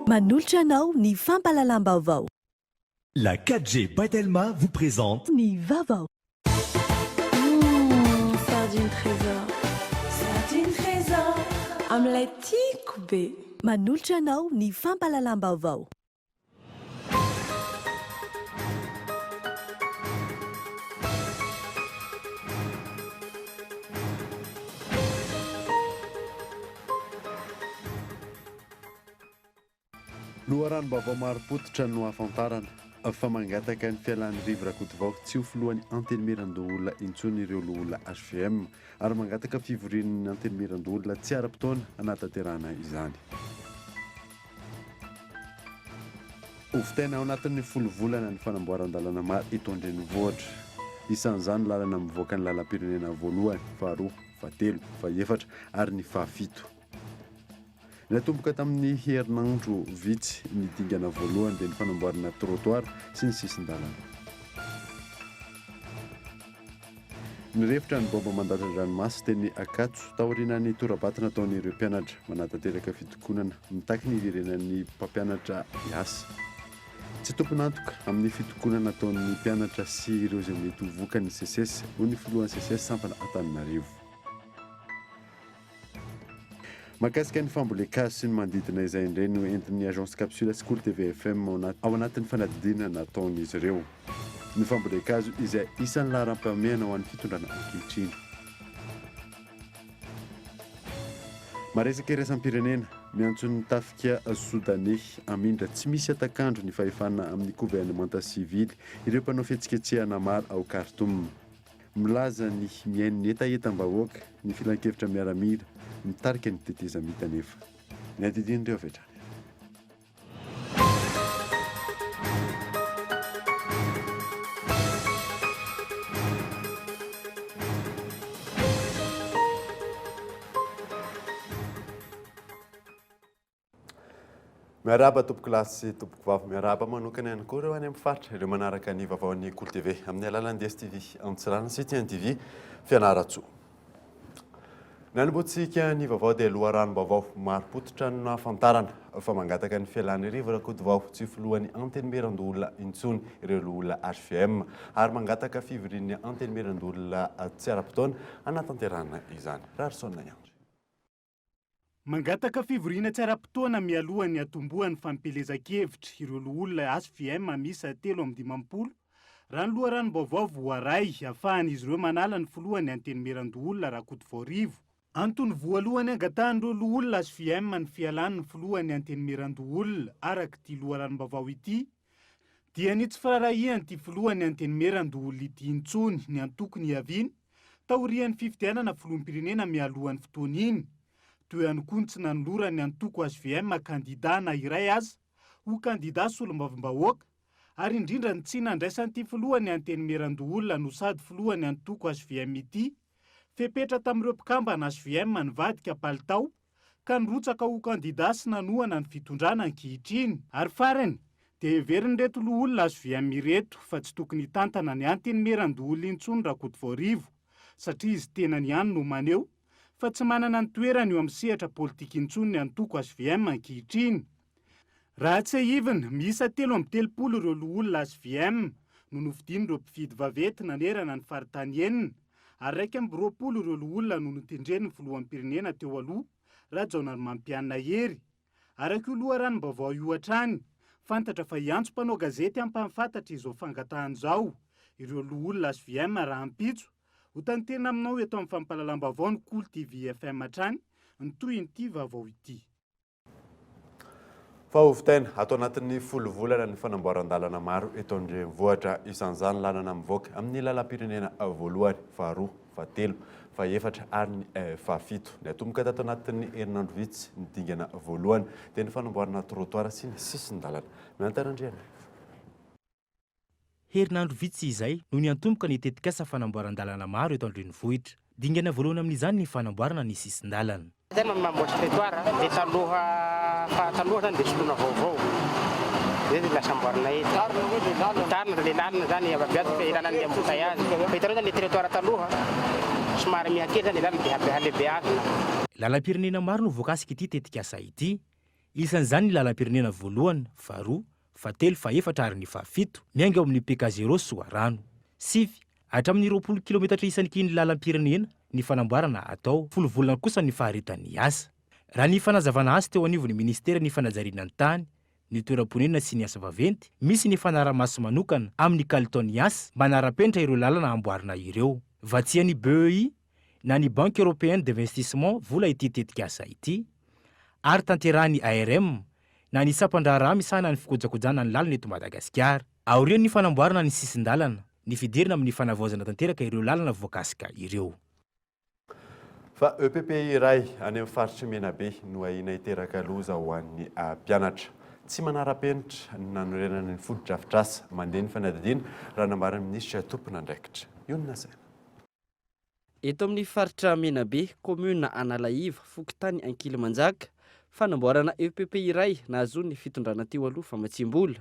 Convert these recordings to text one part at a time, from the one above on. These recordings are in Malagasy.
Manolotra anao ny fampalalam-baovao. La 4G Batelma vous présente Ny vaovao. Sardine trésor. Sardine trésor. Amin'ilay tiako be. Manolotra anao ny fampalalam-baovao. Loharano-baovao maro pototra no ahafantarana fa mangataka ny fialan'ny rivo Rakotovaoko tsy ho filohan'ny antenimiran-doholona intsony ireo loholona HVM ary mangataka fivorian'ny antenimiran-doholona tsy ara-potoana hanatanterahana izany. Ovitain ao anatin'ny 10 volana ny fanamboaran-dalana maro eto an-drenivohitra. Isan'izany lalana mivoaka ny lalam-pirenena voalohany, faharoa, fahatelo, fahaefatra ary ny fahafito. Natomboka tamin'ny herinandro vitsy ny dingana voalohany dia ny fanamboarana trottoir sy ny sisin-dalana. Nirefitra ny baoba mandatran-dranomasy teny Akatso taoriana ny torabaty nataon'ireo mpianatra manatanteraka fitokonana mitaky ny irerenan'ny mpampianatra hiasa. Tsy tompon'antoka amin'ny fitokonana nataon'ny mpianatra sy ireo izay mety ho vokan'ny CSS ho ny filohan'ny CSS sampana Antananarivo. Mahakasika ny fambolekazo sy ny manodidina izay indray no entin'ny agence capsule Skool TVFM ao anatin'ny fanadidina nataon'izy ireo. Ny fambolekazo izay isan'ny laharam-pahamehana ho an'ny fitondrana ankehitriny. Maresaka iraisam-pirenena miantso ny tafika Sodanais amindra tsy misy atakandro ny fahefana amin'ny gouvernemanta sivily ireo mpanao fihetsiketsehana maro ao Khartoum. Milaza ny miain'ny etaetam-bahoaka ny filan-kevitra miaramila mitarika ny tetezamita nefa. Ny adidin'ireo avy hatrany. Miaraba tompoko lasy sy tompoko vavy, miaraba manokana ihany koa ireo any amin'ny faritra ireo manaraka ny vaovaon'ny Kool TV amin'ny alalan'ny DSTV Antsirana sy TN TV Fianaratsoa. Nanomboantsika ny vaovao dia loharanom-baovao maro pototra no ahafantarana fa mangataka ny fialan'ny rivo Rakotovaoko tsy filohan'ny antenimiran-doholona intsony ireo loholona HVM ary mangataka fivorian'ny antenimiran-doholona tsy ara-potoana hanatanterahana izany. Rarisona ihany. Mangataka fivoriana tsy ara-potoana mialohan'ny atombohan'ny fampelezan-kevitra ireo loholona HVM misa 350 raha ny loharanom-baovao voaray ahafahan'izy ireo manala ny filohan'ny antenimiran-doholona Rakotovaorivo. Antony voalohany angatahan'ireo loholona HVM ny fialan'ny filohan'ny antenimiran-doholona araka ity loharanom-baovao ity dia ny tsy firarahian'ny ity filohan'ny antenimiran-doholona ity intsony ny antoko ny aviany taorian'ny fifidianana filoham-pirenena mialohan'ny fotoana iny. Toy ihany koa tsy nanolorany antoko HVM kandida na iray aza ho kandida solombavam-bahoaka ary indrindra ny tsy nandraisan'ity filohan'ny antenimiran-doholona no sady filohan'ny antoko HVM ity fepetra tamin'ireo mpikambana HVM nivadika palitao ka nirotsaka ho kandida sy nanohana ny fitondrana ankehitriny ary farany dia heveriny reto loholona HVM ireto fa tsy tokony tantana ny antenimiran-doholona intsony Rakotovaorivo satria izy tena ny ihany no maneho fa tsy manana ny toerany eo amin'ny sehatra politika intsony ny antoko HVM ankehitriny. Raha tsy ahivana miisa 330 ireo loholona HVM no novidiany ireo mpividy vavety nanerana ny faritany enina ary 120 ireo loholona no notendreny ny filoham-pirenena teo aloha Rajaonarmampianina Hery. Araka io loharanom-baovao io hatrany fantatra fa hiantso mpanao gazety ampahafantatra izao fangatahana izao ireo loholona HVM raha ampitso ho tantena aminao eto amin'ny fampalalam-baovao ny Kool TV FM hatrany ny toy ity vaovao ity. Fa ovitain atao anatin'ny 10 volana ny fanamboaran-dalana maro eto an-drenivohitra isan'izany lalana mivoaka amin'ny lalam-pirenena voalohany, faharoa, fahatelo, fahaefatra ary ny fahafito. Ny atomboka tato anatin'ny herinandro vitsy ny dingana voalohany dia ny fanamboarana trottoir sy ny sisin-dalana. Miantarandriana. Herinandro vitsy izay no ny antomboka ny tetikasa fanamboaran-dalana maro eto an-drenivohitra. Dingana voalohany amin'izany ny fanamboarana ny sisin-dalana. Tena mamboatra trottoir dia taloha zany dia soloana vaovao. zay lasa amboarina edy tarina le lalina zany avabiato fa lalana ambotay azy fa hitanao zany le territoire taloha somary mihakely zany le lalina dia lehibe azona. Lalam-pirenena maro no voakasika ity tetikasa ity. Isan'izany ny lalam-pirenena voalohany, faharoa, fahatelo, fahefatra ary ny fahafito miainga ao amin'ny PK 0 Soarano. 7 hatramin'ny 20 kilometatra isan'ky ny lalam-pirenena ny fanamboarana atao. 10 volana kosa ny faharetan'ny asa. Raha ny fanazavana azy teo anivon'ny ministera ny fanajariana ny tany, ny toeram-ponenana sy ny asa vaventy, misy ny fanaramaso manokana amin'ny kalitaon'ny asa manara-penitra ireo lalana amboarina ireo. Vatsian'ny BEI na ny Banque Européenne d'Investissement vola ity tetikasa ity, ary tanterahany ARM na ny sampandraharaha misahana ny fikojakojana ny lalana eto Madagasikara. Aorian'ny ny fanamboarana ny sisin-dalana, ny fidirina amin'ny fanavaozana tanteraka ireo lalana voakasika ireo. Fa EPP iray any amin'ny faritry Menabe no ahina hiteraka loza ho an'ny mpianatra. Tsy manara-penitra ny nanorenany ny foto-drafitrasa mandeha ny fanadihadiana raha nambaran'ny minisitra tompona andraikitra. Io ny nasaina. Eto amin'ny faritra Menabe, commune Analaiva, Fokontany, Ankilimanjaka, fanamboarana EPP iray nahazoany fitondrana teo aloha fa Matsimbola.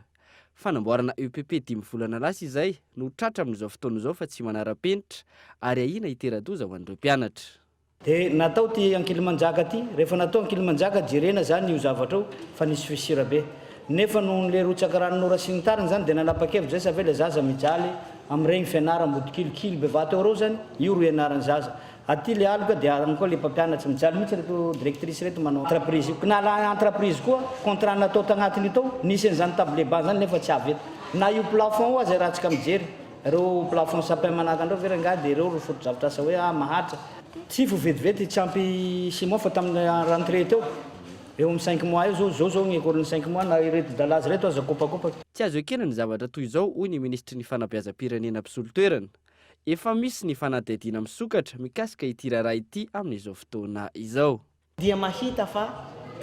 Fanamboarana EPP 10 volana lasa izay no tratra amin'izao fotoana izao fa tsy manara-penitra ary ahina hitera-doza ho an'ireo mpianatra. Dia natao ty Ankilimanjaka ty, rehefa natao Ankilimanjaka jerena zany io zavatra io fa nisy fisira be. Nefa no le rotsaka ranon'ora sy ny tariny zany dia nanapa-kevitra zay sa ve le zaza mijaly amin'ireny fianara-mody kilikily bevata eo zany, io ro ianaran'ny zaza. Aty le aloka dia any koa le mpampianatra mijaly mihitsy reto directrice reto manao entreprise. Na la entreprise koa contrat natao tagnatiny tao nisy an'izany table ban zany nefa tsy avy eto. Na io plafond io aza ratsika mijery, ireo plafond sapin manaka andreo veranga dia ireo ro foto-drafitrasa hoe mahatra. Tsy vovetivety tsy ampy Simon fa tamin'ny rentrée teo. Eo amin'ny 5 mois eo zao ny école 5 mois na ireto dalazy reto aza kopakopaka. Tsy azo ekena ny zavatra toy izao hoy ny ministry ny fanabeazam-pirenena mpisolo toerana. Efa misy ny fanadihadiana misokatra mikasika ity raharaha ity amin'izao fotoana izao. Dia mahita fa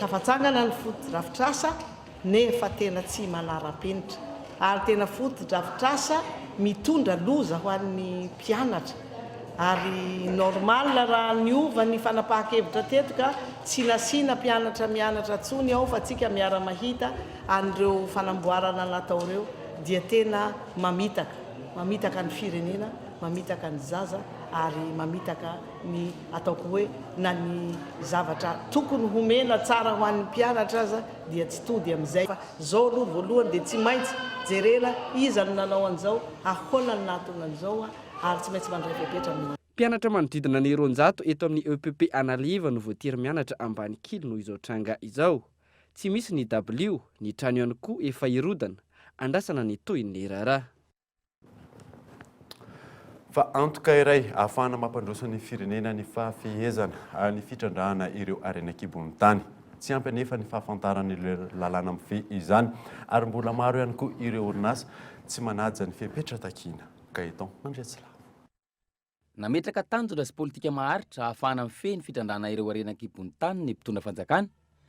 tafatsangana ny foto-drafitrasa nefa tena tsy manara-penitra ary tena foto-drafitrasa mitondra loza ho an'ny mpianatra. Ary normal raha niova ny fanapahan-kevitra teto ka tsy nasiana mpianatra mianatra tsony ao fa tsika miara-mahita an'ireo fanamboarana natao ireo dia tena mamitaka ny firenena, mamitaka ny zaza ary mamitaka ny ataoko hoe na ny zavatra tokony homena tsara ho an'ny mpianatra aza dia tsy tody amin'izay. Fa zao aloha voalohany dia tsy maintsy jerena iza no nanao an'izao, ahoana ny natona an'izao ary tsy maintsy mandray fepetra amin'ny mpianatra manodidina ny 200 eto amin'ny EPP Analiva no voatery mianatra ambany kily noho izao tranga izao. Tsy misy ny W, ny trano ihany koa efa irodana, andrasana ny toy ny raharaha. Fa antoka iray ahafahana mampandroso ny firenena ny fahafehezana ny fitrandrahana ireo arenakibon'ny tany. Tsy ampy anefa ny fahafantaran'ireo lalàna mifehy izany ary mbola maro ihany koa ireo orinasa tsy manaja ny fepetra takina. Gaeton Mandretsila. Nametraka tanjona sy politika maharitra ahafahana mifehy ny fitrandrahana ireo arenakibon'ny tany ny mpitondra fanjakana,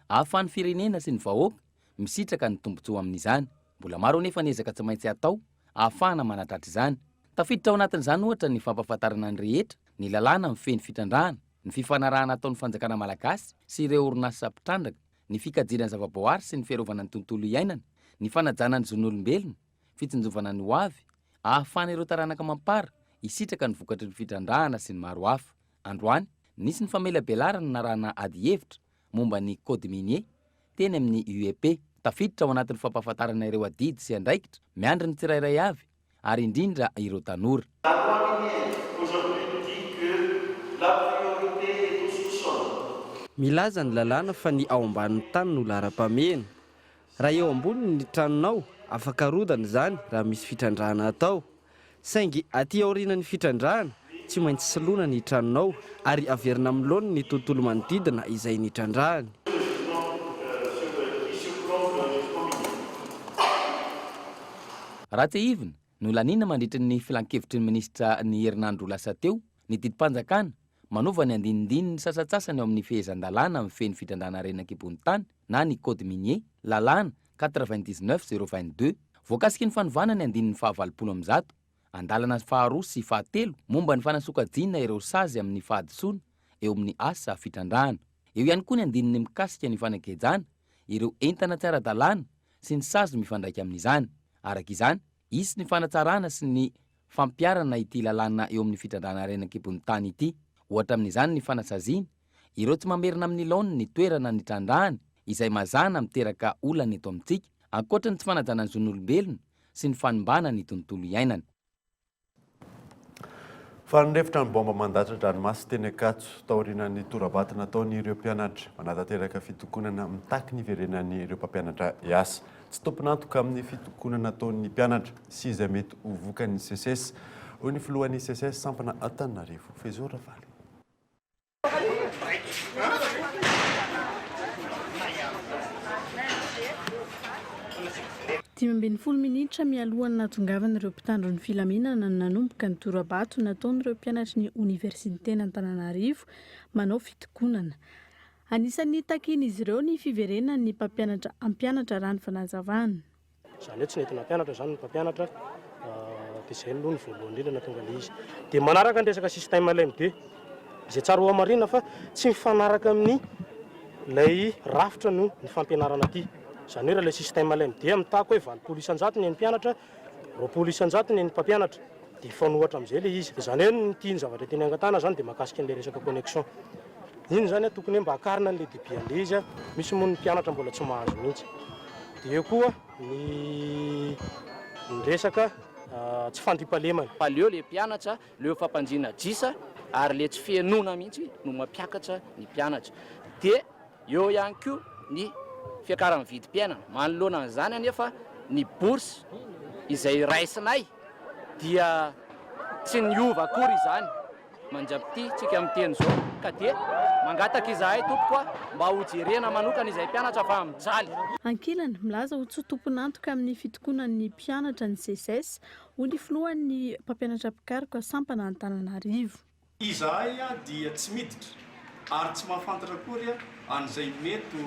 ahafahan'ny firenena sy ny vahoaka misitraka ny tombontsoa amin'izany. Mbola maro nefa nezaka tsy maintsy atao ahafahana manatratra izany. Tafiditra ao anatin'izany ohatra ny fampahafantarana ny rehetra, ny lalàna mifehy ny fitrandrahana, ny fifanarahana ataon'ny fanjakana malagasy sy ireo orinasa mpitrandaka, ny fikajiana zavaboary sy ny fiarovana ny tontolo iainana, ny fanajana ny zon'olombelona, fitsinjovana ny hoavy, ahafahana ireo taranaka mampara isitraka ny vokatry ny fitrandrahana sy ny maro hafa. Androany, nisy ny famelabelarana narana ady hevitra momba ny code minier teny amin'ny UEP. Tafiditra ao anatin'ny fampahafantarana ireo adidy sy andraikitra miandry ny tsirairay avy ary indrindra ireo tanora. Milaza ny lalàna fa ny ao ambanin'ny tany no lara-pamehana. Raha eo amboniny ny tranonao, afaka rodana izany raha misy fitrandrahana atao. Saingy aty aorianany fitrandrahana, tsy maintsy soloana ny tranonao ary averina amin'loany ny tontolo manodidina izay nitrandrahany. Rahatsehivina no lanina mandritra ny filan-kevitry ny ministra ny herinandro lasa teo, ny didim-panjakana manova ny andinindininy sasatsasany ao amin'ny fehezan-dalàna mifehy ny fitrandrahana arenakibon'ny tany na ny code minier lalàna 99022 voakasiky ny fanovana ny andinin'ny faha-20 am'zato, andalana faharoa sy fahatelo momba ny fanasokajiana ireo sazy amin'ny fahadisoana eo amin'ny asa fitrandrahana. Eo ihany koa ny andininy mikasika ny fanakejana ireo entana tsy ara-dalàna sy ny sazo mifandraika amin'izany. Araka izany, isy ny fanatsarana sy ny fampiarana ity lalàna eo amin'ny fitrandrana renakibon'ny tany ity. Ohatra amin'izany ny fanatsaziana, ireo tsy mamerina amin'ny laony ny toerana ny trandrahany izay mazana miteraka olana eto amintsika, ankoatra ny tsy fanajana ny zon'olombelona sy ny fanimbana ny tontolo iainana. Fanondrefitra ny bomba mandatra dranomasy teny Ankatso taorian'ny torabaty nataon'ireo mpianatra manatanteraka fitokonana mitaky ny iverenan'ireo mpampianatra hiasa. Tsy tomponantoka amin'ny fitokonana nataon'ny mpianatra sy izay mety ho vokan'ny CSS. Hoy ny filohan'ny CSS sampana Antananarivo, Fezora Valy. 10 minitra mialohan'ny natongavana ireo mpitandro ny filaminana nanomboka ny torabato nataon'ireo mpianatry ny Université Antananarivo manao fitokonana. Anisan'ny takian'izy ireo ny fiverenan'ny mpampianatra raha ny fanazavana. Izany hoe tsy nentina mpianatra izany ny mpampianatra dia izay aloha ny voalohany indrindra natonga ilay izy. Dia manaraka ny resaka système LMD izay tsara ho amarina fa tsy mifanaraka amin'ny ilay rafitra no ny fampianarana aty. Izany hoe raha ilay système LMD amitako hoe 20 isan-jato ny mpianatra, 20 isan-jato ny mpampianatra dia fanohatra amin'izay ilay izy. Izany hoe ny tiany zavatra tiany angatana zany dia mahakasika an'ilay resaka connexion. Iny zany tokony mba hakarina an'ilay débit an'ilay izy, misy moa ny mpianatra mbola tsy mahazo mihitsy. Dia eo koa ny resaka tsy fandriampahalemana. Paleo le mpianatra, leo fampanjina jisa ary le tsy fianona mihitsy no mampiakatra ny mpianatra. Dia eo ihany koa ny fiakaran'ny vidim-piainana. Manoloana an'izany anefa ny bourse izay raisinay dia tsy niova akory izany. Manjapity tsika amin'ny teny zao ka dia mangataka izahay tompoka mba hojerena manokana izay mpianatra fa mijaly. Ankilany milaza ho tsy tomponantoka amin'ny fitokonan'ny mpianatra ny CSS ho ny filohan'ny mpampianatra mpikaroka sampana Antananarivo. Izahay dia tsy miditra ary tsy mahafantatra akory an'izay mety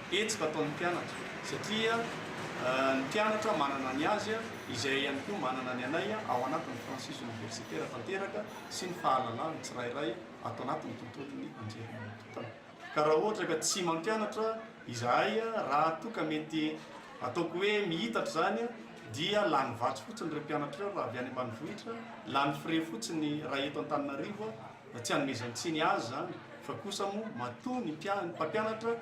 etsika ataon'ny mpianatra satria ny mpianatra manana ny azy izay ihany koa manana ny anay ao anatin'ny Francis universitaire tanteraka sy ny fahalalana tsirairay atao anatin'ny tontolon'ny anjerimanontolo. Ka raha ohatra ka tsy mampianatra izahay raha toka mety ataoko hoe mihitatra zany dia lany vatsy fotsiny ireo mpianatra ireo raha avy any ambanivohitra, lany frais fotsiny raha eto Antananarivo tsy hanomezantsiny azy zany fa kosa moa matoa ny mpampianatra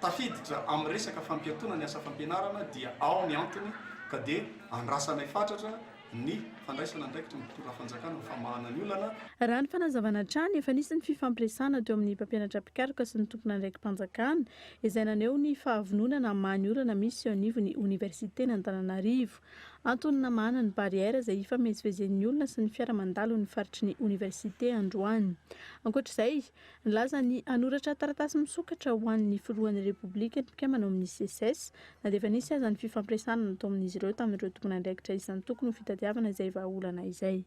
tafiditra amin'ny resaka fampiatona ny asa fampianarana dia ao ny antony ka dia andrasanay fatratra ny fandraisana ndraikitra ny mpitondra fanjakana ny famahana ny olana. Raha ny fanazavana trany efa nisy ny fifampiresana teo amin'ny mpampianatra mpikaroka sy ny tompona ndraiky mpanjakana izay naneo ny fahavononana amin'ny olana misy eo anivon'ny Université Antananarivo. Antony namana ny barrière izay ifamezivezen'ny olona sy ny fiara-mandalo ny faritry ny université androany. Ankoatr'izay, nilaza ny anoratra taratasy misokatra ho an'ny filohan'ny Repoblika manao amin'ny CSS na dia efa nisy aza ny fifampiresana natao amin'izy ireo tamin'ireo tompona andraikitra isan'ny tokony ho fitadiavana izay vahaolana izay.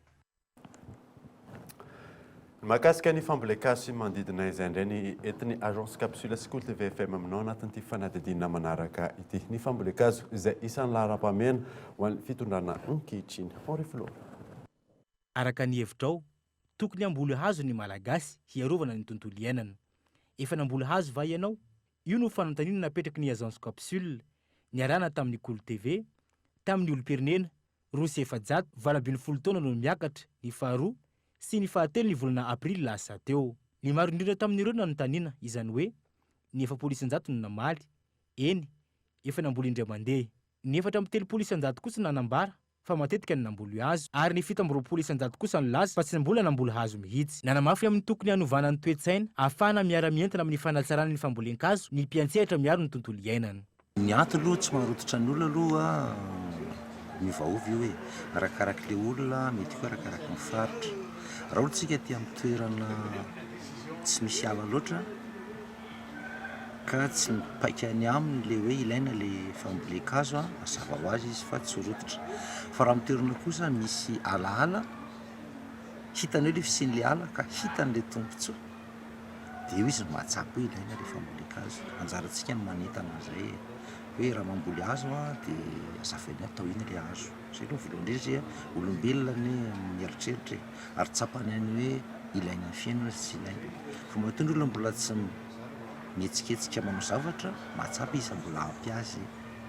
Mahakasika ny fambolekasy manodidina izay indray ny entin'ny agence capsule Skool TVFM aminao anatin'ity fanadidina manaraka ity. Ny fambolekazo izay isan'ny laharam-pamena ho an'ny fitondrana ankehitriny. Henri Flora. Araka ny hevitrao, tokony hamboly hazo ny malagasy hiarovana ny tontolo iainana. Efa namboly hazo va ianao? Io no fanontanina napetraky ny agence capsule niarana tamin'ny Kolo TV, tamin'ny olo-pirenena, Rosy Efajat, 20 taona no miakatra, ny faharoa sy ny fahatelo ny volana aprily lasa teo. Ny maro indrindra tamin'ireo nanontaniana izany hoe ny 700 no namaly, eny, efa namboly indray mandeha. Ny 430 kosa nanambara fa matetika ny namboly hazo, ary ny 720 kosa no laza fa tsy mbola namboly hazo mihitsy. Nanamafy amin'ny tokony hanovana ny toe-tsaina ahafahana miara-mientana amin'ny fanatsarana ny fambolen-kazo ny mpiantsehatra miaro ny tontolo iainana. Ny antony aloha tsy maharototra ny olona aloha mivaovy io hoe arakaraka le olona mety koa arakaraka ny faritra. Raha ohatra tsika aty amin'ny toerana tsy misy ala loatra ka tsy mipaika ny aminy le hoe ilaina le fambolen-kazo mazava ho azy izy fa tsy rototra. Fa raha amin'ny toerana kosa misy alaala hitany hoe le fisian'le ala ka hitan'le tombontsoa dia io izy mahatsapa hoe ilaina le fambolen-kazo. Anjarantsika ny manentana izay hoe raha mamboly hazo dia azafady atao iny le hazo. Zay aloha voalohany indrindra olombelona ny mieritreritra ary tsapany any hoe ilaina ny fiainana sy ilaina. Fa mahatonga olona mbola tsy mihetsiketsika manao zavatra, mahatsapa izy mbola ampy azy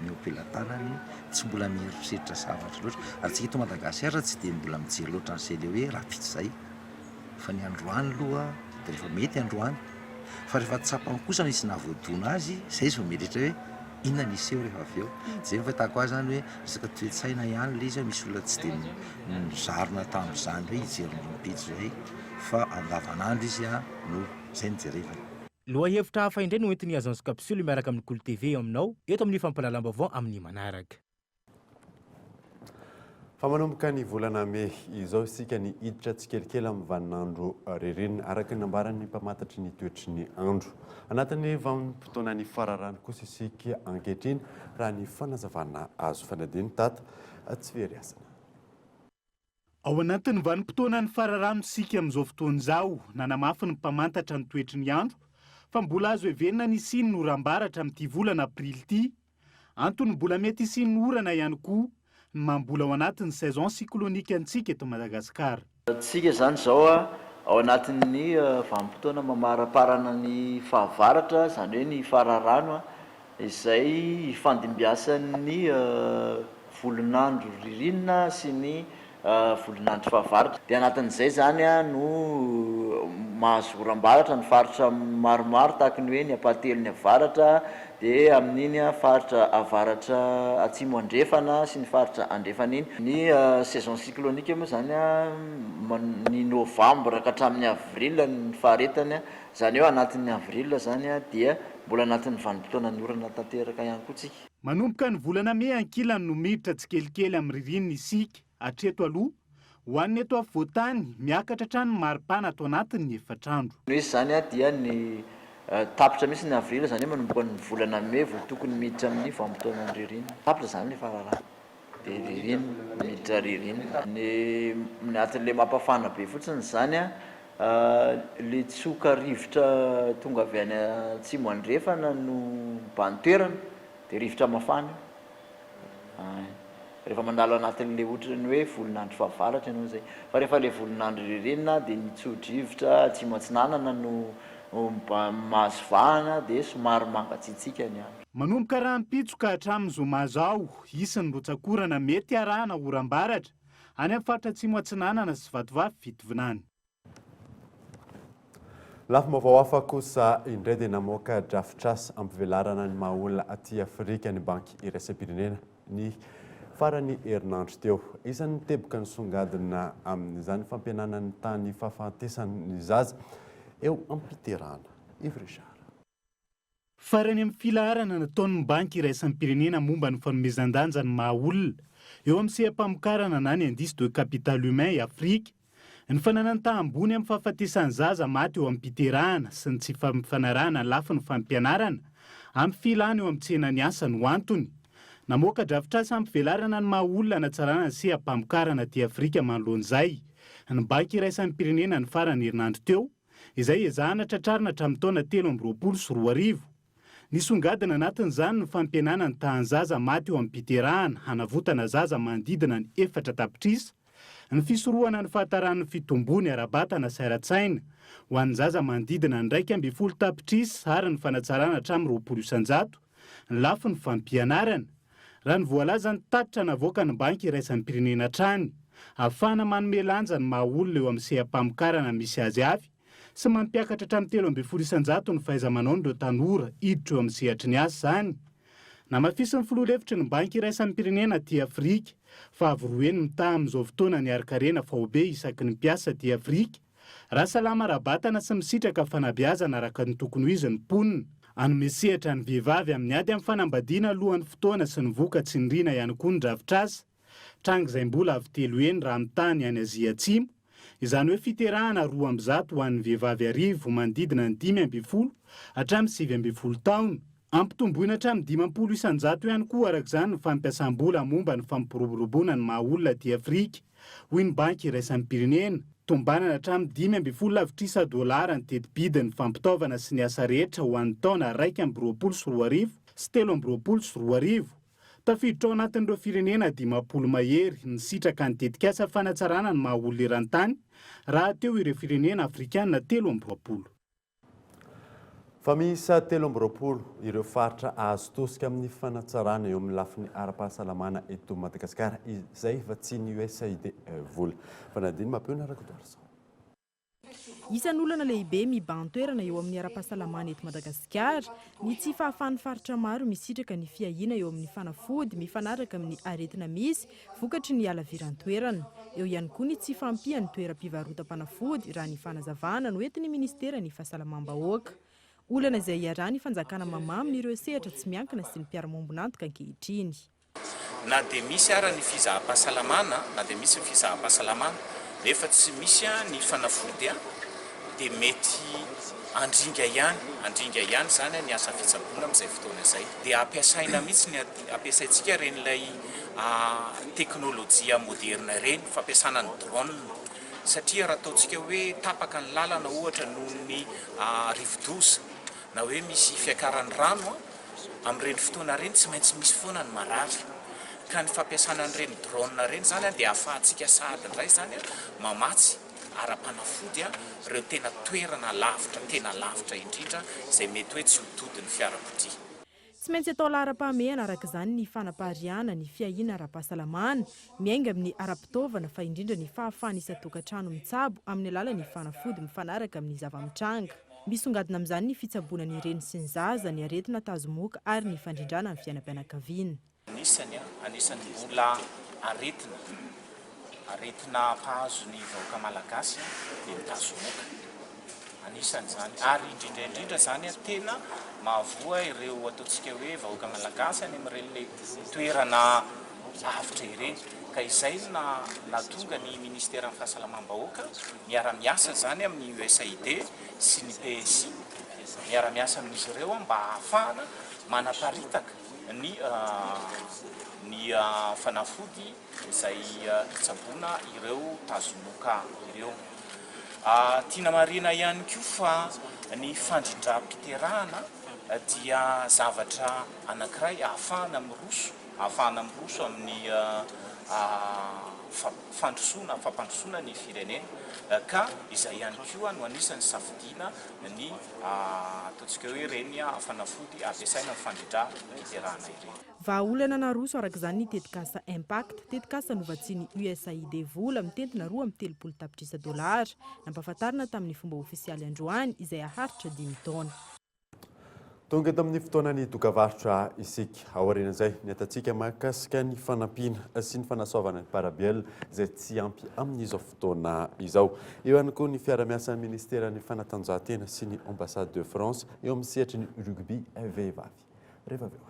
miopelantanany tsy mbola mieritreritra zavatra loatra ary tsika eto Madagasikara tsy dia mbola mijery loatra an'izay hoe rapitra izay fa ny androany aloha dia rehefa mety androany fa rehefa tsapany kosa misy nahavoadona azy izay izy vao mieritreritra hoe inona nisy eo rehefa avy eo izay fahitako azy zany hoe resaka toe-tsaina ihany ilay izy misy olona tsy dia mizarona tamin'izany hoe hijery olympiade izay fa andavanandro izy no izay no jerevana. Loha hevitra hafa indray no entin'ny Agence Capsule miaraka amin'ny Kolo TV aminao eto amin'ny fampalalam-baovao amin'ny manaraka. Fa manomboka ny volana May izao isika ny hiditra tsikelikely amin'ny vaninandro ririnina araka ny nambaran'ny mpamantatry ny toetry ny andro. Anatin'ny vanim-potoana ny fararano kosa isika ankehitriny raha ny fanazavana azo fanadiny tata tsy very asana. Ao anatin'ny vanim-potoana ny fararano isika amin'izao fotoana izao nanamafy ny mpamantatra ny toetry ny andro fa mbola azo heverina ny siny no rambaratra amin'ity volana aprily ity. Antony mbola mety isiny ny orana ihany koa ny mambola ao anatin'ny saison cyclonique antsika eto Madagasikara. Tsika zany zao ao anatin'ny vanim-potoana mamaraparana ny fahavaratra zany hoe ny fararano izay ifandimbiasan'ny volonandro ririnina sy ny volonandro fahavaratra. Dia anatin'izay zany no mahazo oram-baratra ny faritra maromaro tahaka ny hoe ny ampatelo ny avaratra dia amin'iny faritra avaratra atsimo andrefana sy ny faritra andrefana iny. Ny saison cyclonique moa zany ny novembre ka hatramin'ny avril ny faharetany zany eo anatin'ny avril zany dia mbola anatin'ny vanim-potoana ny orana tanteraka ihany koa tsika. Manomboka ny volana May ankilany no miditra tsikelikely amin'ny ririnina isika hatreto aloha ho an'ny eto afovoantany miakatra hatrany maripana ato anatin'ny efatrandro. Izy zany dia ny tapitra misy ny avril zany manomboka ny volana May vao tokony miditra amin'ny vanim-potoana ny ririnina. Tapitra zany le fararano dia ririnina miditra ririnina. Ny atin'le mampafana be fotsiny zany le tsoka rivotra tonga avy any atsimo andrefana no bantoerana dia rivotra mafana. Rehefa mandalo anatin'le ohatrany hoe volonandro fahavaratra ianao zay. Fa rehefa le volonandro ririnina dia ny tsodrivotra atsimo atsinanana no mahazo vahana dia somary mangatsiatsika ny andro. Manomboka rahampitsoka hatramin'ny zoma zao isin'ny rotsakorana mety arahana oram-baratra any amin'ny faritra atsimo atsinanana sy vatovavy fitovinany. Lafim-baovao hafa kosa indray dia namoaka drafitr'asa ampivelarana ny mahaolona aty Afrika ny banky iraisam-pirenena ny farany herinandro teo. Isan'ny teboka ny songadina amin'izany fampihenana ny tany fahafahantesan'ny zaza eo ampiterahana. Ivrychard. Farany amin'ny filaharana nataon'ny banky iraisam-pirenena momba ny fanomezan-danja ny mahaolona eo amin'ny seham-pamokarana na ny indice de capital humain Afrika. Ny fanananta ambony amin'ny fahafatesan'ny zaza maty eo amin'ny mpiterahana sy ny tsy fampifanarahana ny lafin'ny fampianarana amin'ny filany eo amin'ny tsenany asa no antony. Namoaka drafitr'asa ampivelarana ny mahaolona hanatsarana ny seham-pamokarana aty Afrika manoloan'izay. Ny banky iraisam-pirenena ny farany herinandro teo izay ezahana tratrarina hatramin'ny taona 2020 sy 2020. Nisongadina anatin'izany ny fampihenana ny tahan'ny maty eo amin'ny mpiterahana hanavotana zaza manodidina ny 4 tapitrisa. Ny fisorohana ny fahatarany fitombony ara-batana sy ara-tsaina ho an'ny zaza manodidina ny 1.2 tapitrisa ary ny fanatsarana hatramin'ny 20 isanjato ny lafin'ny fampianarana. Raha ny voalaza ny tatitra navoaka ny banky iraisam-pirenena hatrany ahafahana manome lanja ny mahaolona eo amin'ny seham-pamokarana misy azy avy sy mampiakatra hatramin'ny 3.2 isanjato ny fahaiza-manaon'ireo tanora hiditra eo amin'ny sehatry ny asa zany. Namafisy ny filoha-hevitry ny banky iraisam-pirenena aty Afrika fa avoroeny mitaha amin'izao fotoana ny arikarena fahobe isaky ny mpiasa aty Afrika. Raha salama ara-batana sy misitraka fanabeazana araka ny tokony ho izy ny mponina. Anome sehatra ny vehivavy amin'ny ady amin'ny fanambadiana alohan'ny fotoana sy ny voka tsy nirina ihany koa ny drafitr'asa. Tranga izay mbola avy telo eny raha mitany any Azia Atsimo. Izany hoe fiterahana 200 ho an'ny vehivavy arivo manodidina ny 5.0 hatramin'ny 7.0 taona. Ampitomboina hatramin'ny 50 isanjato ihany koa arak'izany ny fampiasam-bola momba ny fampiroboroboana ny mahaolona aty Afrika. Hoy ny banky iraisam-pirenena, tombanana hatramin'ny 5.0 lavitrisa dolara ny teti-bidiny fampitaovana sy ny asa rehetra ho an'ny taona 2020 sy 2020 sy 2020 sy 2020. Tafiditra ao anatin'ireo firenena 50 mahery ny sitraka ny tetikasa fanatsarana ny mahaolona eran-tany raha teo ireo firenena afrikanina 2020. fa miisa 13 ireo faritra azo tosika amin'ny fanatsarana eo amin'ny lafiny ara-pahasalamana eto Madagasikara izay fa tsy ny USAID vola fa nadiny mampiona rakotorasa. Isan'olana lehibe mibantoerana eo amin'ny ara-pahasalamana eto Madagasikara ny tsy fahafahan'ny faritra maro misitraka ny fiahiana eo amin'ny fanafody mifanaraka amin'ny aretina misy vokatry ny alaviran-toerana. Eo ihany koa ny tsy fampian'ny toeram-pivarotam-panafody raha ny fanazavana no entin'ny ministera ny fahasalamam-bahoaka. Olana izay iarany fanjakana mamamy ireo sehatra tsy miankina sy ny mpiara-mombonantoka ankehitriny. Na dia misy ara ny fizaham-pahasalamana, na dia misy ny fizaham-pahasalamana, nefa tsy misy ny fanafody dia mety andringa ihany zany ny asa fitsaboana amin'izay fotoana izay. Dia ampiasaina mihitsy ny ampiasaintsika ren'ilay teknôlôjia moderna reny, fampiasana ny drone. Satria raha ataontsika hoe tapaka ny lalana ohatra noho ny rivo-doza na hoe misy fiakaran'ny rano amin'ireny fotoana reny tsy maintsy misy foana ny marary. Ka ny fampiasana an'ireny drone reny zany dia ahafahantsika sahady indray zany mamatsy ara-panafody ireo tena toerana lavitra, tena lavitra indrindra izay mety hoe tsy hododin'ny fiarakodia. Tsy maintsy atao lahara-pahamehana araka izany ny fanapahariana ny fiahiana ara-pahasalamana miainga amin'ny ara-pitaovana fa indrindra ny fahafahana isa-tokantrano mitsabo amin'ny alalan'ny fanafody mifanaraka amin'ny zava-mitranga. Misongadina amin'izany ny fitsaboana ny reny sy ny zaza, ny aretina tazomoka ary ny fandrindrana amin'ny fiainam-pianakaviana. Anisany mbola aretina mpahazo ny vahoaka malagasy dia ny tazomoka. Anisany zany ary indrindra zany tena mahavoa ireo ataontsika hoe vahoaka malagasy any amin'ireny toerana lavitra ireny. Ka izay na tonga ny ministera ny fahasalamam-bahoaka miara-miasa zany amin'ny USAID sy ny PSI, miara-miasa amin'izy ireo mba ahafahana manaparitaka ny fanafody izay tsaboana ireo tazomoka ireo. Tiana marina ihany koa fa ny fandrindram-piterahana dia zavatra anankiray ahafahana miroso amin'ny fampandrosoana ny firenena. Ka izay ihany koa no anisan'ny safidiana ny ataontsika hoe reny fanafody ampiasaina amin'ny fandrindram-piterahana ireny. Vahaolana naroso araka izany ny tetikasa Impact, tetikasa novatsiany USAID vola mitentina $230 nampahafantarina tamin'ny fomba ofisialy androany izay aharitra 10 taona. Tonga eto amin'ny fotoanany dokavarotra isika aorian'izay ny atantsika mahakasika ny fanampiana sy ny fanasoavana ny parabiel izay tsy ampy amin'izao fotoana izao. Eo ihany koa ny fiara-miasan'ny ministeran'ny fanatanjahantena sy ny ambassade de France eo amin'ny sehatry ny rugby vehivavy. Rehefa avy eo.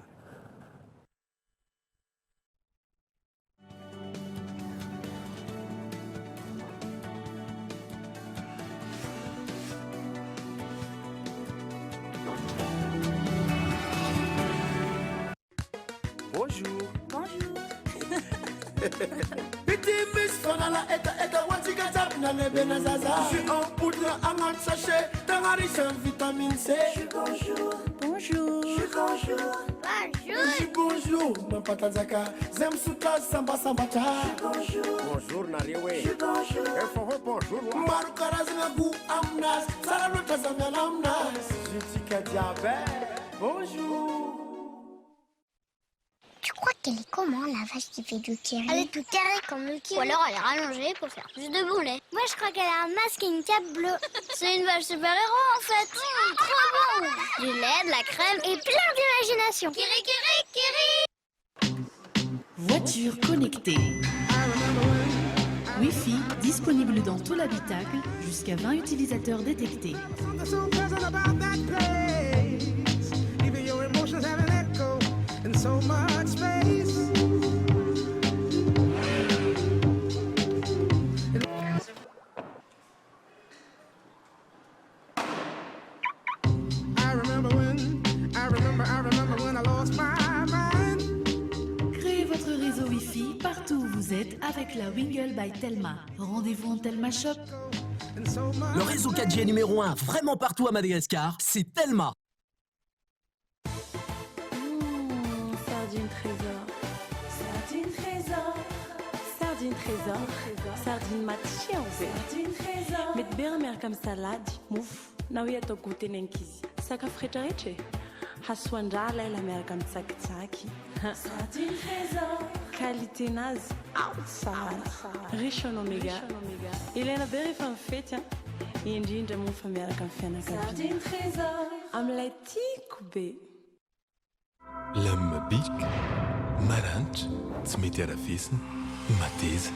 Bonjour. Petit miss Fanala eta watika tap na lebena zaza. Je suis en poudre en sachet, tangaris en vitamine C. Bonjour. Bonjour. Bonjour. Bonjour. Ma patanzaka, zem suta samba samba cha. Bonjour. Bonjour na rewe. Bonjour. Bonjour. Maru karazna gu amnas, salalota zamana amnas. Je tika diabète. Bonjour. Tu crois qu'elle est comment, la vache qui fait du curry? Elle est toute carrée comme le curry. Ou alors elle est rallongée pour faire plus de bon lait. Moi, je crois qu'elle a un masque et une cape bleue. C'est une vache super-héros, en fait. Trop bon. Du lait, de la crème et plein d'imagination. Kiri, kiri, kiri. Voiture connectée. Wi-Fi disponible dans tout l'habitacle, jusqu'à 20 utilisateurs détectés. So much space. I remember when I lost my mind. Créez votre réseau Wi-Fi partout où vous êtes avec la Wingle by Telma. Rendez-vous en Telma Shop. Le réseau 4G numéro 1 vraiment partout à Madagascar, c'est Telma. Sardine trésor, sardine trésor, sardine trésor, sardine matchia, sardine trésor. Met beurre comme salade, mouf, na oui à goûter n'enkizi. sakafo rehetrarehetra e hasoandra laila miaraka amin'ny tsakitsaky qualiténazy tsara riche en oméga ilaina be rehefa mifety a indrindra moa fa miaraka amin'ny fianakaviana amin'ilay tiako be Lame bik, maranitra, tsy mety aravesina, mateza.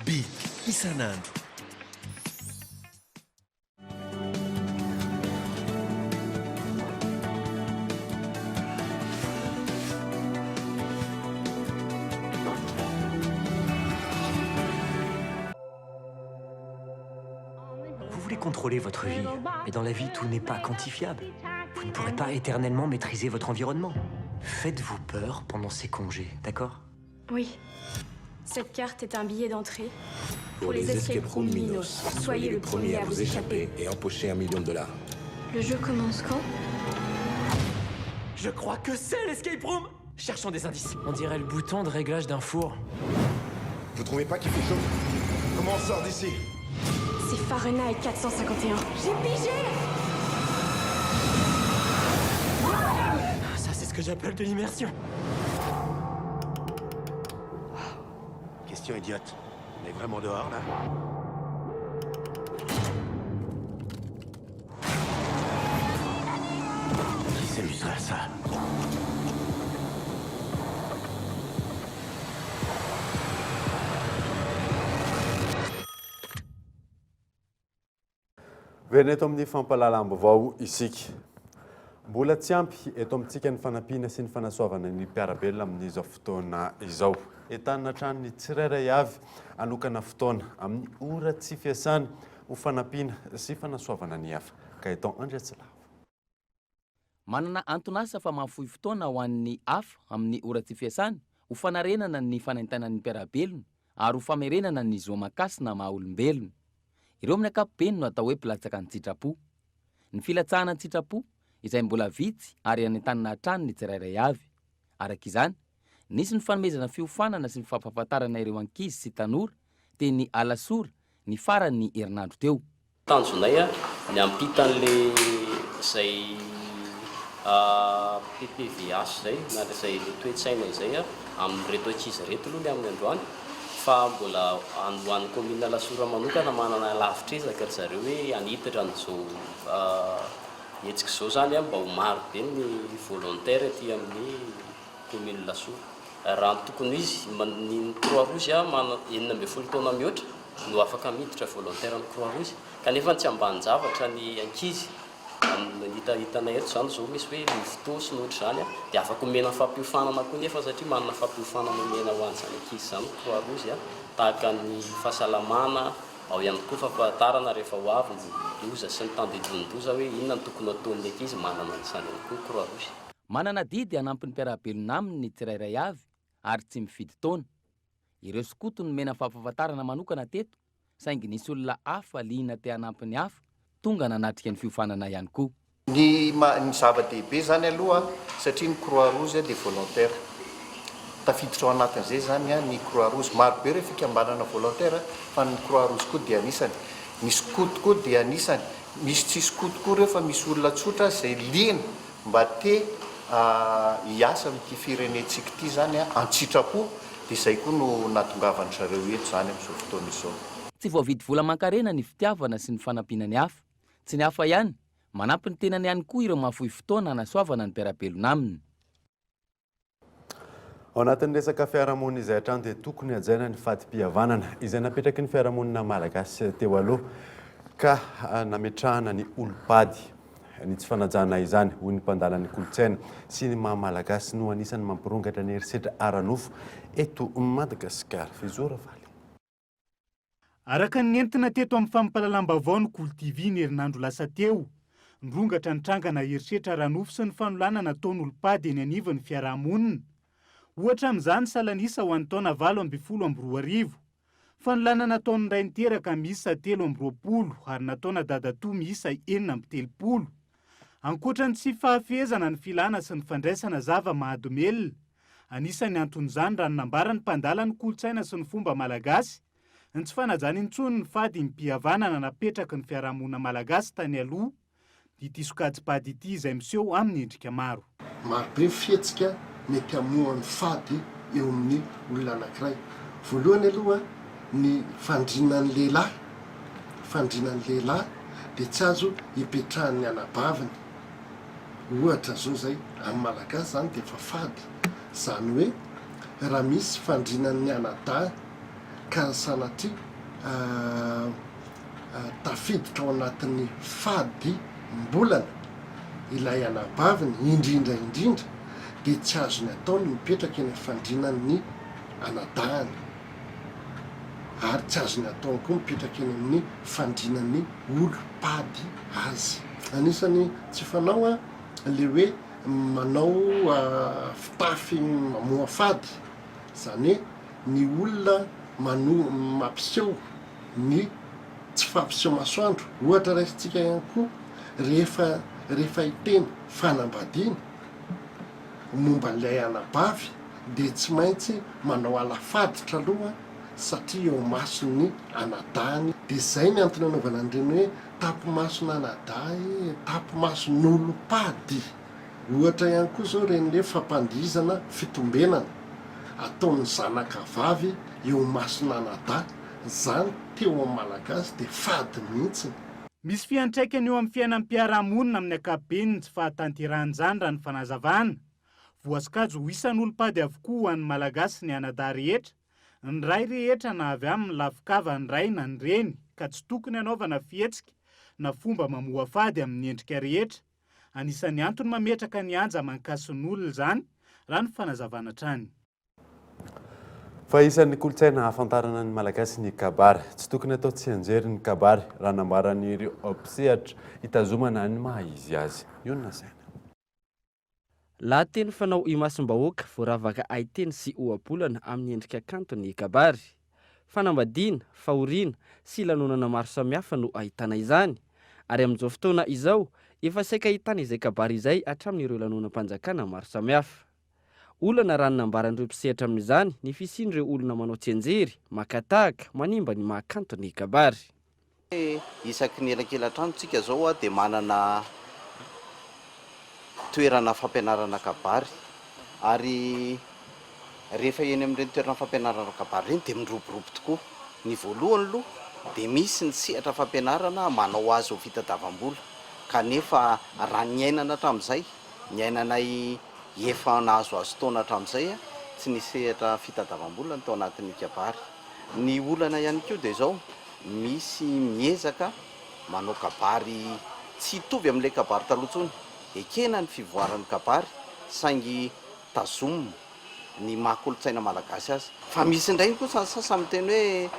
Bik, isan'andro. Contrôler votre vie, mais dans la vie, tout n'est pas quantifiable. Vous ne pourrez pas éternellement maîtriser votre environnement. Faites-vous peur pendant ces congés, d'accord? Oui. Cette carte est un billet d'entrée Pour les escape rooms Minos, soyez le premier à vous échapper et empocher $1 million. Le jeu commence quand? Je crois que c'est l'escape room. Cherchons des indices. On dirait le bouton de réglage d'un four. Vous trouvez pas qu'il fait chaud? Comment on sort d'ici? C'est Fahrenheit 451. J'ai pigé! Ça, c'est ce que j'appelle de l'immersion. Question idiote. On est vraiment dehors, là? Qui s'amuserait à ça? Verina eto amin'ny fampalalam-baovao isika. Mbola tsy ampy eto amintsika ny fanampiana sy ny fanasoavana ny mpiarabelona amin'izao fotoana izao. Entanina hatrany ny tsirairay avy anokana fotoana amin'ny ora tsy fiasany ho fanampiana sy fanasoavana ny hafa. Ka eto Andriatsilava. Manana antonasa fa mahafohy fotoana ho an'ny hafa amin'ny ora tsy fiasany ho fanarenana ny fanaintanan'ny mpiarabelona ary ho famerenana ny zoamakasina maha-olombelona. Ireo amin'ny ankapobeny no atao hoe mpilatsaka ny tsitrapo. Ny filatsahana ny tsitrapo izay mbola vitsy ary anentanana hatrany ny tsirairay avy. Araka izany, nisy ny fanomezana fiofanana sy ny fampahafantarana ireo ankizy sy tanora teny Alasora ny farany herinandro teo. Tanjonay ny ampitan'le izay PPVH zay na izay toe-tsaina izay amin'reto ankizy reto aloha ny amin'ny androany. Fa mbola andohan'ny commune Alasora manokana manana lavitrezaka ry zareo hoe anitatra n'izao hetsika izao zany mba ho maro be ny volontaire aty amin'ny commune Alasora. Raha ny tokony izy ny Croix-Rouge mana 12 taona mihoatra no afaka miditra volontaire amin'ny Croix-Rouge kanefa tsy ambany zavatra ny ankizy hitanay eto zany zao misy hoe mivotò sy nohatra zany dia afaka omena fampiofanana koa nefa satria manana fampiofanana omena ho an'izany ankizy zany Croix-Rouge tahaka ny fahasalamana ao ihany koa fampahatarana rehefa ho avy ny loza sy ny tandidon-doza hoe inona ny tokony ataon'ny ankizy manana an'izany ihany koa Croix-Rouge. Manana didy hanampy ny mpiarabelona aminy ny tsirairay avy ary tsy mifidy taona. Ireo skoto no mena fampahafantarana manokana teto saingy nisy olona hafa liana te hanampy ny hafa tonga nanatrika ny fiofanana ihany koa. Ny zava-dehibe zany aloha satria ny Croix-Rouge dia volontaire. Tafiditra ao anatin'izay zany ny Croix-Rouge maro be ireo fikambanana volontaire fa ny Croix-Rouge koa dia anisany. Misy skoto koa dia anisany. Misy tsy skoto koa ireo fa misy olona tsotra izay liana mba te hiasa amin'ity firenentsika ity zany an-tsitrapo dia izay koa no natongavany zareo eto zany amin'izao fotoana izao. Tsy voavidy vola mankarena ny fitiavana sy ny fanampiana ny hafa. Tsy ny hafa ihany, manampy ny tenany ihany koa ireo mahafohy fotoana hanasoavana ny mpiarabelona aminy. Ao anatin'ny resaka fiarahamonina izay hatrany dia tokony hajaina ny fatim-pihavanana izay napetraky ny fiarahamonina malagasy teo aloha ka nametrahana ny olom-pady. Ny tsy fanajana izany hoy ny mpandala ny kolotsaina sy ny maha-malagasy no anisany mampirongatra ny herisetra ara-nofo eto Madagasikara. Fizora Valy. Araka ny entina teto amin'ny fampahalalam-baovao ny Kolo TV ny herinandro lasa teo. Nirongatra ny trangana herisetra ara-nofo sy ny fanolana nataony olom-pady eny anivon'ny fiarahamonina. Ohatra amin'izany salanisa ho an'ny taona 2024. fa nilana nataony ray niteraka miisa 320 ary nataona dadatoa miisa 430. Ankoatrany tsy fahafehezana ny filana sy ny fandraisana zava-mahadomelona, anisany anton'izany raha nambara ny mpandala ny kolotsaina sy ny fomba malagasy, ny tsy fanajany intsony ny fady mpihavanana napetraky ny fiarahamonina malagasy tany aloha, ity sokajy-pady ity izay miseho amin'ny endrika maro. Marobe fihetsika mety hamohan'ny fady eo amin'ny olona anankiray. Voalohany aloha ny fandrinan'ny lehilahy dia tsy azo hipetrahan'ny anabaviny. Ohatra zao zay amin'ny malagasy zany dia efa fady. Zany hoe raha misy fandrinan'ny anadahy ka sanatria tafiditra ao anatin'ny fady mbolana ilay anabaviny indrindra dia tsy azony ataony mipetraka eny fandrinan'ny anadahany, ary tsy azony ataony koa mipetraka eny amin'ny fandrinan'ny olo-pady azy. Anisany tsy fanao le hoe manao fitafy mamoha fady, zany hoe ny olona mampiseho ny tsy fampiseho masoandro. Ohatra raisitsika ihany koa rehefa hiteny fanambadiana momba n'ilay anabavy dia tsy maintsy manao alafaditra aloha satria eo mason'ny anadahany. Dia izay ny antony anaovana an'ireny hoe tapomasona anadahy, tapomason'olo-pady. Ohatra ihany koa zao renyle fampandrizana fitombenana ataon'ny zanakavavy eo masona anadahy, zany teo amin'ny malagasy dia fady mihitsy. Misy fiantraikany eo amin'ny fiainam-piarahamonina amin'ny ankapobeny tsy fahatanteran'izany raha ny fanazavana. Voasikajo ho isan'olo-pady avokoa an'ny malagasy ny anadahy rehetra, ny ray rehetra na avy amin'ny lafikava ny ray na ny reny, ka tsy tokony anaovana fihetsika na fomba mamoha fady amin'ny endrika rehetra. Anisan'ny antony mametraka ny anja mankason'olona izany raha ny fanazavana trany. Fa isan'ny kolotsaina hafantarana ny malagasy ny kabary. Tsy tokony atao tsy anjery ny kabary raha nambaran'ireo mpisehatra hitazomana ny maha izy azy. Io na saina. Laha teny fanao imasom-bahoaka voaravaka aiteny sy ohabolana amin'ny endrika kanto ny kabary. Fanambadiana, fahoriana sy lanonana maro samihafa no ahitana izany. Ary amin'izao fotoana izao, efa saika ahitana izay kabary izay hatramin'ireo lanonam-panjakana maro samihafa. Olana raha nambaran'ireo mpisehatra amin'izany ny fisian'ireo olona manao tsianjery, makatahaka, manimba ny mahakanto ny kabary. Isaky ny elakelan-trano tsika zao dia manana toerana fampianarana kabary, ary rehefa eny amin'ireny toerana fampianarana kabary reny dia miroborobo tokoa. Ny voalohany aloha dia misy ny sehatra fampianarana manao azy ho fitadiavam-bola, kanefa raha niainana hatramin'izay, ny ainanay efa nahazoazo taona hatramin'izay tsy ny sehatra fitadiavam-bola ny tao anatin'ny kabary. Ny olana ihany koa dia zao misy miezaka manao kabary tsy hitovy amin'ilay kabary taloha, ekena ny fivoaran'ny kabary saingy tazomina ny maha-kolotsaina malagasy azy. Fa misy indray koa sasasasa miteny hoe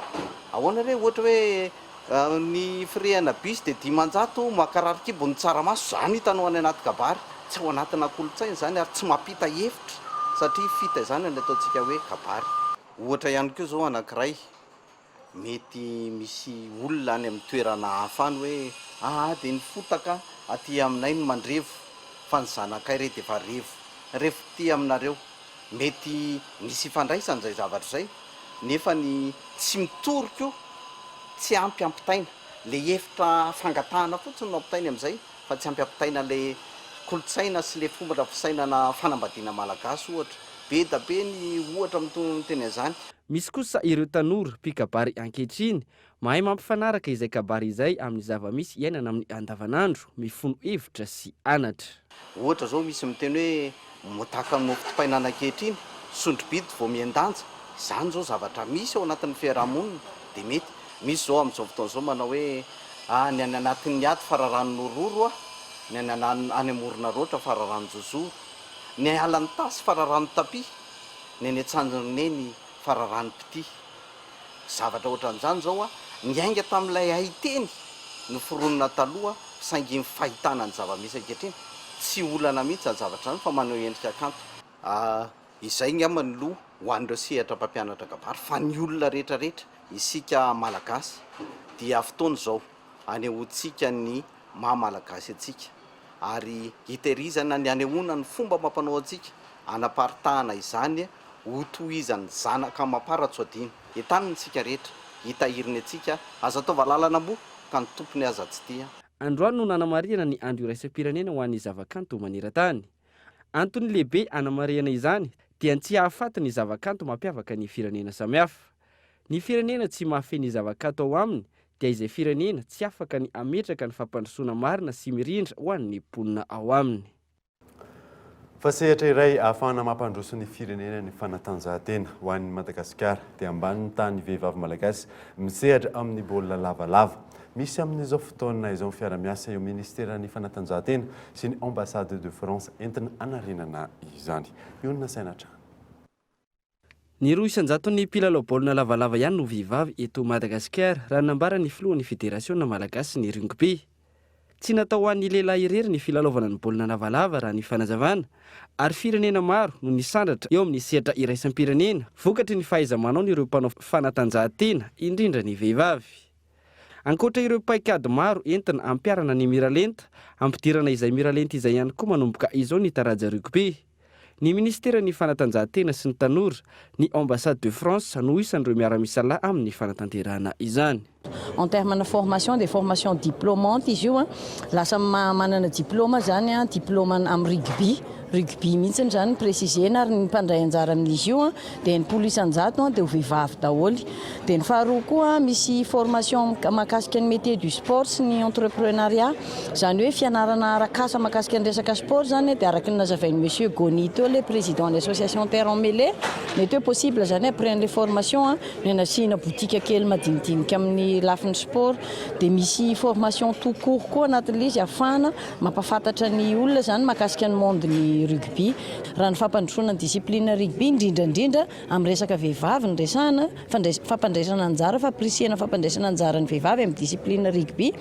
ahoana re ohatra hoe ny firehana bus dia 500 makarary-kibo ny tsaramaso, zany hitanao any anaty kabary. Tsy ao anatina kolotsaina zany ary tsy mampita hevitra satria fita izany ny ataontsika hoe kabary. Ohatra ihany koa zao anankiray, mety misy olona any amin'ny toerana hafany hoe dia ny fotaka aty aminay ny mandrevo, fa ny zanakay re dia efa revo ty aminareo. Mety misy ifandraisany izay zavatra izay, nefa ny tsy mitoriko, tsy ampy ampitaina le hevitra fangatahana fotsiny no ampitaina amin'izay, fa tsy ampy ampitaina le kolotsaina sy le fomba fisainana fanambadiana malagasy ohatra. Be da be ny ohatra miteny an'izany. Misy kosa ireo tanora mpikabary ankehitriny mahay mampifanaraka izay kabary izay amin'ny zava-misy iainana amin'ny andavanandro, mifono hevitra sy anatra. Ohatra zao misy miteny hoe motaka ny mofo-topainana ankehitriny, sondrobidy vao mian-danja. Izany zao zavatra misy ao anatin'ny fiarahamonina dia mety. Misy zao amin'izao fotoana izao manao hoe ny any anatin'ny ady fararan'ny roro, ny any amorona roatra fararan'ny jojoro, ny alan'ny tasy fararan'ny tapi, ny any antsanjoneny fararan'ny piti. Zavatra ohatran'izany zao niainga tamin'ilay haiteny ny foronina taloha saingy ny fahitana ny zava-misy ankehitriny. Tsy olana mihitsy ny zavatra izany fa maneho endrika kanto. izay ny amanyloha ho an'ireo sehatra mpampianatra kabary fa ny olona rehetrarehetra isika malagasy dia fotoana zao anehoantsika ny mahamalagasy atsika ary hitehirizana ny anehoana ny fomba mampanao antsika anaparitahana izany ho tohizany zanaka mamparatsoadiny entanyntsika rehetra hitahiriny atsika aza ataova lalana moa ka ny tompony aza tsy tia. Androany no nanamarihana ny andro iraisam-pirenena ho an'ny zavakanto maneran-tany. Antony lehibe anamarihana izany dia tsy hahafaty ny zavakanto mampiavaka ny firenena samihafa. Ny firenena tsy mahafeny zavakanto ao aminy dia izay firenena tsy afaka ny ametraka ny fampandrosoana marina sy mirindra ho an'ny mponina ao aminy. Fa sehatra iray ahafahana mampandroso ny firenena ny fanatanjahantena ho an'ny Madagasikara dia ambanin'ny tany vehivavy malagasy misehatra amin'ny baolina lavalava. Misy amin'izao fotoana izao fiara-miasa eo ministeran'ny fanatanjahantena sy ny ambassade de France entina anarenana izany. Mionona sainatra. Ny 200 mpilalao baolina lavalava ihany no vehivavy eto Madagasikara raha nambarany filohan'ny federasiona malagasy ny rugby. Tsy natao an'ny lehilahy irery ny filalaovana ny baolina lavalava raha ny fanazavana ary firenena maro no nisandratra eo amin'ny sehatra iraisam-pirenena vokatry ny fahaiza-manao n'ireo mpanao fanatanjahantena indrindra ny vehivavy. Ankoatra ireo paikady maro entina ampiarana ny miralenta, ampidirana izay miralenta izay ihany koa manomboka izao ny taraja rugby. Ny ministeran'ny fanatanjahantena sy ny tanora, ny ambassade de France no isan'ireo miara-misalahy amin'ny fanatanterahana izany. En termes de formation, des formations diplômantes izy io lasa manana diplôma zany diplôma amin'ny rugby mihitsy zany précisena ary ny mpandray anjara amin'izy io dia ny polo isan-jato dia ho vehivavy daholo. Dia ny faharoa koa misy formation mahakasika ny métier du sport sy ny entrepreneuriat, zany hoe fianarana arak'asa mahakasika ny resaka sport zany dia araky ny nazavain'ny monsieur Goni teo le président de l'association Terre en Mêlée mety hoe possible zany après les formations ny anasina boutique kely madinidinika amin'ny lafin'ny sport dia misy formation tout court koa anatin'ilay izy ahafahana mampafantatra ny olona zany mahakasika ny monde ny rugby raha ny fampandrosoana ny discipline rugby indrindra amin'ny resaka vehivavy ny resahana fampandraisana anjara famprisihana fampandraisana anjara ny vehivavy amin'ny discipline rugby.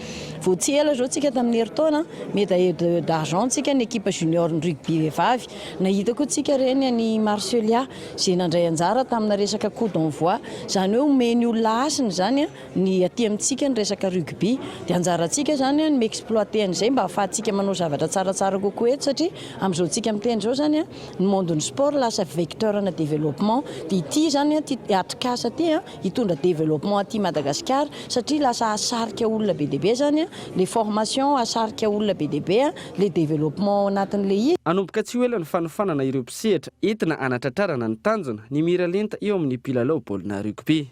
Vao tsy ela zao tsika tamin'ny herintaona médaille d'argent tsika ny équipe junior ny rugby vehivavy, nahita koa tsika reny ny Marcelia izay nandray anjara tamina resaka coup d'envoi, zany hoe omeny olona asiny zany ny aty amintsika ny resaka rugby dia anjarantsika zany ny exploiter an'izay mba ahafahantsika manao zavatra tsaratsara kokoa eto satria amin'izao tsika miteny zao zany ny monde ny sport lasa vecteur na développement dia ity zany atrikasa aty hitondra développement aty Madagasikara satria lasa asarika olona be deaibe zany les formations asarika olona be deaibe le développement anatin'le izy. Anomboka tsy ho ela ny fanofanana ireo mpisehatra entina anatratrarana ny tanjona ny miralenta eo amin'ny mpilalao baolina rugby.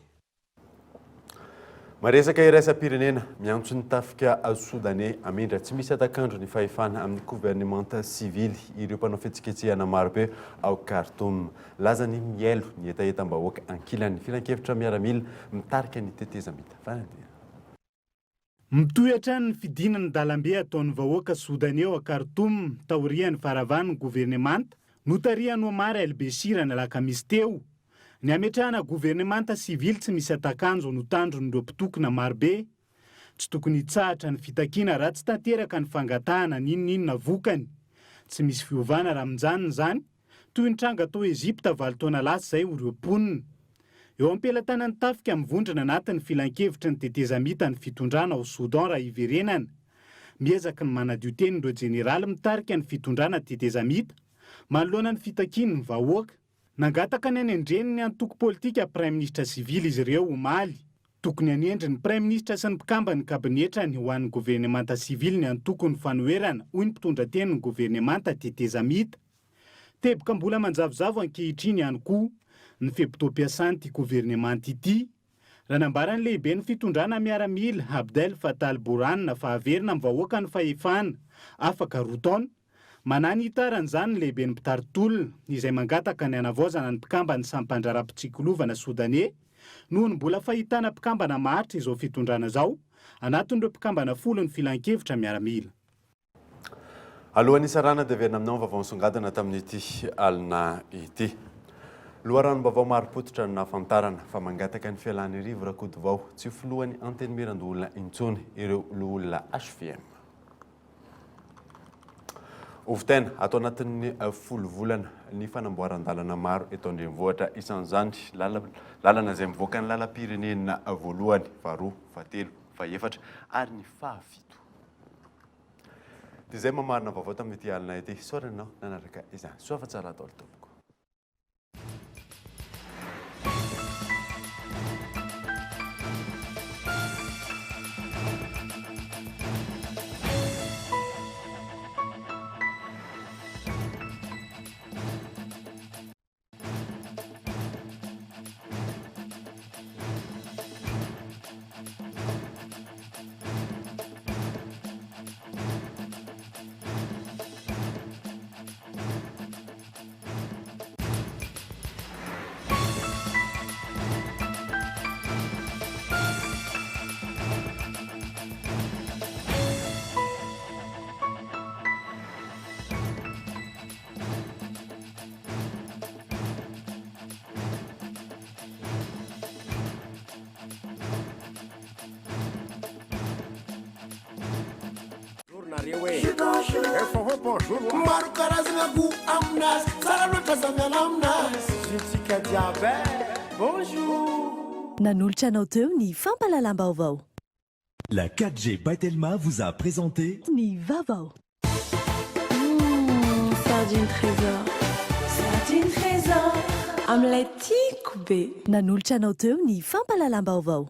Maresaka iraisam-pirenena miantso ny tafika soudanais amindra tsy misy atakandro ny fahefana amin'ny gouvernementa civily ireo mpanao fihetsiketsehana marobe ao Khartoum. Laza ny mielo ny etaetam-bahoaka ankilan'ny filan-kevitra miaramila mitarika ny tetezamita. Mitohatra ny fidinany dalambe ataon'ny vahoaka soudanais ao Khartoum taorian'ny faravan'ny gouvernemanta notarian'ny Omar El Béchir ny alakamisy teo. Ny ametrahana gouvernemanta civil tsy misy atakanjo no tandron'ireo mpitokona marobe. Tsy tokony hitsahatra ny fitakiana raha tsy tanteraka ny fangatahana n'inon'inona vokany. Tsy misy fiovana raha mijanona zany toy ny tranga tao Ezipta valitaona lasa izay ho ireo mponina. Eo ampelantanany tafika mivondrona anatin'ny filan-kevitra ny tetezamita ny fitondrana ao Soudan raha iverenana. Miezaka ny manadio tenin'ireo jeneraly mitarika ny fitondrana tetezamita manoloana ny fitakiany ny vahoaka. Nangataka ny anendreny ny antoko politika prime ministre civil izy ireo omaly. Tokony anendry ny prime ministre sy ny mpikamba ny kabinetrany ho an'ny gouvernementa civil ny antoko ny fanoherana hoy ny mpitondra teny ny gouvernementa tetezamita. Teboka mbola manjavozavo ankehitriny ihany koa ny fepito-piasan'ity gouvernementa ity. Raha nambarany lehibe ny fitondrana miaramila Abdel Fattah al-Burhan na fahaverina amin'ny vahoaka ny fahefana afaka roa taona. Manany hitarany zany lehibe ny mpitarotolona izay mangataka ny anavaozana ny mpikamba ny sampandrara-pitsikilovana soudanais noho ny mbola fahitana mpikambana maharitra izao fitondrana zao anatin'ireo mpikambana folo ny filan-kevitra miaramila. Alohan'ny sarana dia verina aminao vaovao nisongadina tamin'ity alina ity. Loharanom-baovao maro-potitra no nahafantarana fa mangataka ny fialan'ny rivo Rakotovao tsy filohan'ny anteny mirandoolona intsony ireo loholona HVM. ovitena atao anatin'ny folo volana ny fanamboaran-dalana maro eto andrenivohitra isan'izany lalana izay mivoaka ny lalam-pirenena voalohany, faharoa, fahatelo, fahaefatra ary ny fahafito. Dia izay mamarina vaovao tamin'ity alina ity. Soranao nanaraka izany. Soa fa tsara atao tompoko. Maro karazana goût aminazy, tsara loatra zamiana aminazy. Jitsika jiaby, bonjour. Nanolotra anao teo ny fampalalam-baovao. La 4G by Telma vous a présenté Ny Vavao. Sardine trésor. Sardine trésor. Amin'ilay tiako be. Nanolotra anao teo ny fampalalam-baovao.